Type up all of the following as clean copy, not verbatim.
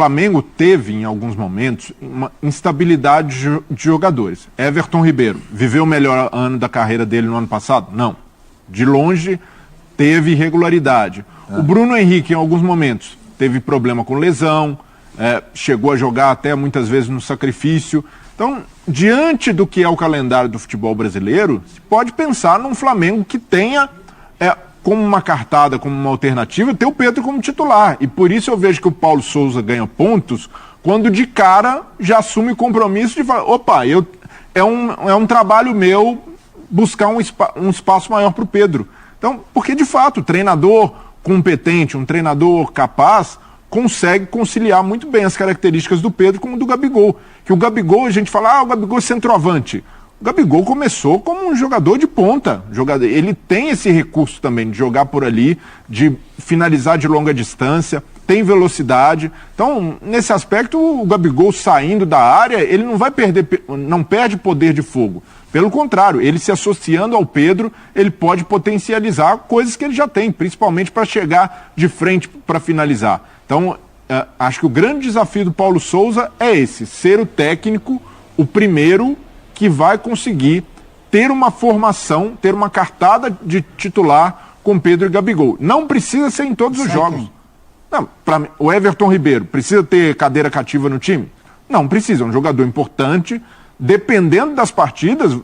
O Flamengo teve, em alguns momentos, uma instabilidade de jogadores. Everton Ribeiro viveu o melhor ano da carreira dele no ano passado? Não. De longe, teve irregularidade. O Bruno Henrique, em alguns momentos, teve problema com lesão, chegou a jogar até muitas vezes no sacrifício. Então, diante do que é o calendário do futebol brasileiro, se pode pensar num Flamengo que tenha, como uma cartada, como uma alternativa, ter o Pedro como titular. E por isso eu vejo que o Paulo Souza ganha pontos quando de cara já assume o compromisso de falar, opa, é um trabalho meu buscar um espaço maior para o Pedro. Então, porque de fato, o treinador competente, um treinador capaz, consegue conciliar muito bem as características do Pedro com o do Gabigol. Que o Gabigol, a gente fala, o Gabigol é centroavante. O Gabigol começou como um jogador de ponta. Ele tem esse recurso também de jogar por ali, de finalizar de longa distância, tem velocidade. Então, nesse aspecto, o Gabigol saindo da área, ele não perde poder de fogo. Pelo contrário, ele se associando ao Pedro, ele pode potencializar coisas que ele já tem, principalmente para chegar de frente para finalizar. Então, acho que o grande desafio do Paulo Souza é esse, ser o técnico, o primeiro que vai conseguir ter uma formação, ter uma cartada de titular com Pedro e Gabigol. Não precisa ser em todos os jogos. Não, o Everton Ribeiro precisa ter cadeira cativa no time? Não precisa, é um jogador importante. Dependendo das partidas,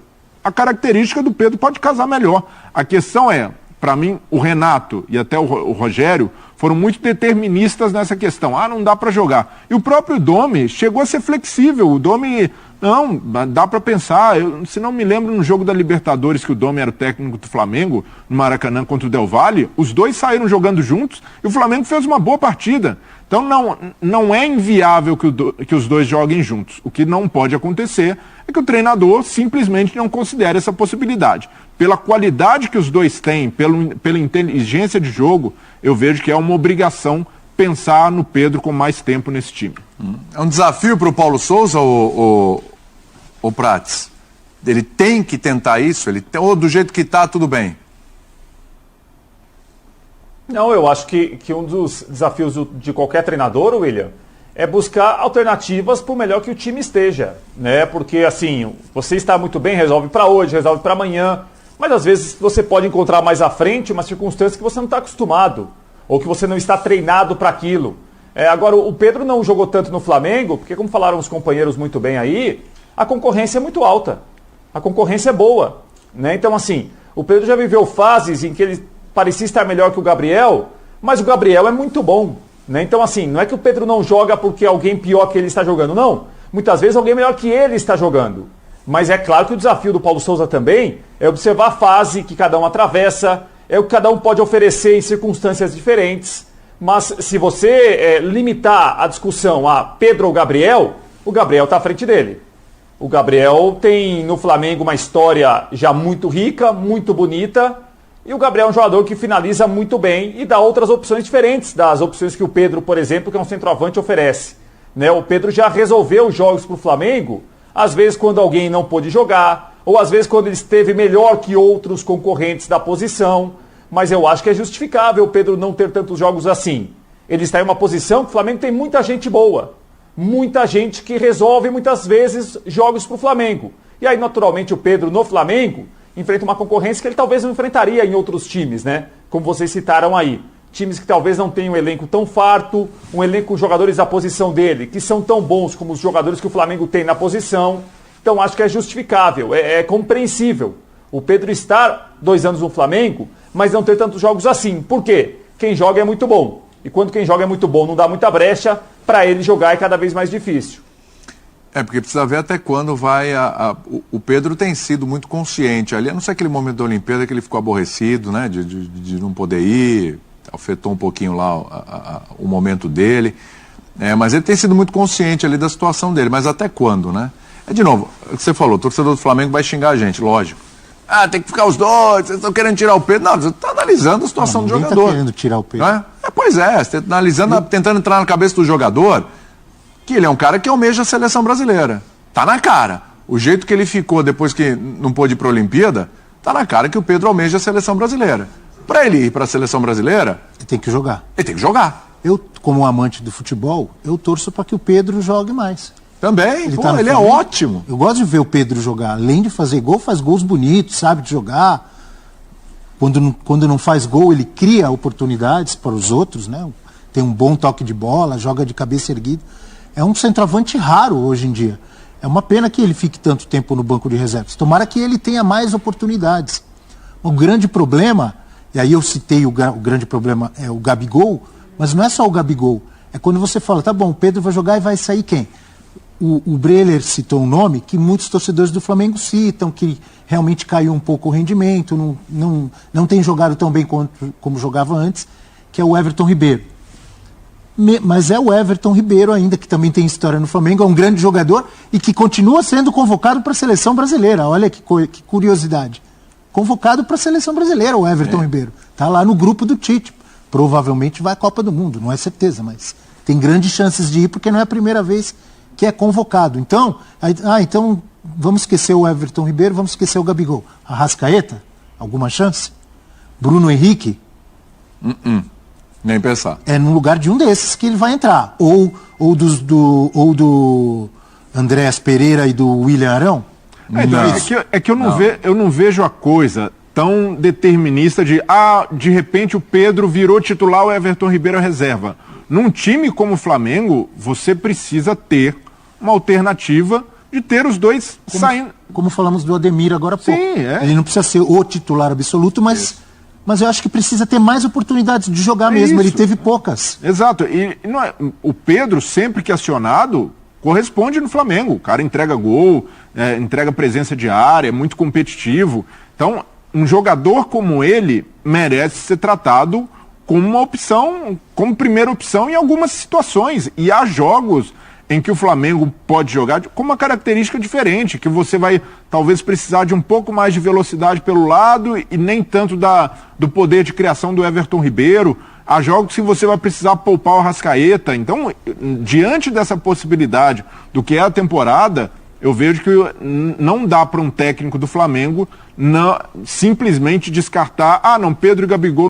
a característica do Pedro pode casar melhor. A questão é, para mim, o Renato e até o Rogério foram muito deterministas nessa questão. Não dá para jogar. E o próprio Domi chegou a ser flexível. O Domi, não, dá para pensar. Se não me lembro, no jogo da Libertadores, que o Domi era o técnico do Flamengo, no Maracanã contra o Del Valle, os dois saíram jogando juntos e o Flamengo fez uma boa partida. Então não é inviável que os dois joguem juntos. O que não pode acontecer é que o treinador simplesmente não considere essa possibilidade. Pela qualidade que os dois têm, pela inteligência de jogo, eu vejo que é uma obrigação pensar no Pedro com mais tempo nesse time. É um desafio para o Paulo Souza, o Prates? Ele tem que tentar isso? Ou do jeito que está, tudo bem? Não, eu acho que um dos desafios de qualquer treinador, William, é buscar alternativas por melhor que o time esteja, né? Porque assim, você está muito bem, resolve para hoje, resolve para amanhã, mas às vezes você pode encontrar mais à frente uma circunstância que você não está acostumado, ou que você não está treinado para aquilo. Agora, o Pedro não jogou tanto no Flamengo, porque como falaram os companheiros muito bem aí, a concorrência é muito alta, a concorrência é boa, né? Então assim, o Pedro já viveu fases em que ele parecia estar melhor que o Gabriel, mas o Gabriel é muito bom, né? Então assim, não é que o Pedro não joga porque alguém pior que ele está jogando, não. Muitas vezes alguém melhor que ele está jogando. Mas é claro que o desafio do Paulo Souza também é observar a fase que cada um atravessa, é o que cada um pode oferecer em circunstâncias diferentes. Mas se você limitar a discussão a Pedro ou Gabriel, o Gabriel está à frente dele. O Gabriel tem no Flamengo uma história já muito rica, muito bonita, e o Gabriel é um jogador que finaliza muito bem e dá outras opções diferentes das opções que o Pedro, por exemplo, que é um centroavante, oferece. Né? O Pedro já resolveu jogos para o Flamengo, às vezes quando alguém não pôde jogar, ou às vezes quando ele esteve melhor que outros concorrentes da posição. Mas eu acho que é justificável o Pedro não ter tantos jogos assim. Ele está em uma posição que o Flamengo tem muita gente boa, muita gente que resolve muitas vezes jogos para o Flamengo. E aí, naturalmente, o Pedro no Flamengo enfrenta uma concorrência que ele talvez não enfrentaria em outros times, né? Como vocês citaram aí. Times que talvez não tenham um elenco tão farto, um elenco com jogadores da posição dele, que são tão bons como os jogadores que o Flamengo tem na posição. Então acho que é justificável, é compreensível. O Pedro estar 2 anos no Flamengo, mas não ter tantos jogos assim. Por quê? Quem joga é muito bom. E quando quem joga é muito bom, não dá muita brecha, para ele jogar é cada vez mais difícil. Porque precisa ver até quando vai... O Pedro tem sido muito consciente ali, a não ser aquele momento da Olimpíada que ele ficou aborrecido, né, de não poder ir, afetou um pouquinho lá o momento dele, mas ele tem sido muito consciente ali da situação dele, mas até quando, né? De novo, o que você falou, o torcedor do Flamengo vai xingar a gente, lógico. Tem que ficar os dois, vocês estão querendo tirar o Pedro. Não, você está analisando a situação do jogador. Está querendo tirar o Pedro. Pois é, você está analisando, tentando entrar na cabeça do jogador, que ele é um cara que almeja a seleção brasileira. Tá na cara. O jeito que ele ficou depois que não pôde ir para a Olimpíada, tá na cara que o Pedro almeja a seleção brasileira. Para ele ir para a seleção brasileira... Ele tem que jogar. Ele tem que jogar. Eu, como amante do futebol, eu torço para que o Pedro jogue mais. Também, Ele ele é ótimo. Eu gosto de ver o Pedro jogar. Além de fazer gol, faz gols bonitos, sabe de jogar. Quando não faz gol, ele cria oportunidades para os outros, né? Tem um bom toque de bola, joga de cabeça erguida. É um centroavante raro hoje em dia. É uma pena que ele fique tanto tempo no banco de reservas. Tomara que ele tenha mais oportunidades. O grande problema, e aí eu citei o grande problema, é o Gabigol, mas não é só o Gabigol. É quando você fala, tá bom, o Pedro vai jogar e vai sair quem? O Breler citou um nome que muitos torcedores do Flamengo citam, que realmente caiu um pouco o rendimento, não tem jogado tão bem como jogava antes, que é o Everton Ribeiro. Mas é o Everton Ribeiro ainda, que também tem história no Flamengo, é um grande jogador e que continua sendo convocado para a seleção brasileira. Olha que curiosidade. Convocado para a seleção brasileira, o Everton Ribeiro. Está lá no grupo do Tite. Provavelmente vai à Copa do Mundo, não é certeza, mas tem grandes chances de ir, porque não é a primeira vez que é convocado. Então, então vamos esquecer o Everton Ribeiro, vamos esquecer o Gabigol. Arrascaeta, alguma chance? Bruno Henrique? Nem pensar. É no lugar de um desses que ele vai entrar. Ou do Andréas Pereira e do William Arão? É que eu não vejo a coisa tão determinista de repente o Pedro virou titular, o Everton Ribeiro é reserva. Num time como o Flamengo, você precisa ter uma alternativa de ter os dois saindo. Como falamos do Ademir agora há pouco. Sim, é. Ele não precisa ser o titular absoluto, mas eu acho que precisa ter mais oportunidades de jogar mesmo. Ele teve poucas. Exato. E não é, o Pedro, sempre que acionado, corresponde no Flamengo. O cara entrega gol, entrega presença de área, é muito competitivo. Então, um jogador como ele merece ser tratado como uma opção, como primeira opção em algumas situações. E há jogos em que o Flamengo pode jogar com uma característica diferente, que você vai talvez precisar de um pouco mais de velocidade pelo lado e nem tanto do poder de criação do Everton Ribeiro. Há jogos que você vai precisar poupar o Arrascaeta. Então, diante dessa possibilidade do que é a temporada, eu vejo que não dá para um técnico do Flamengo simplesmente descartar, Pedro e Gabigol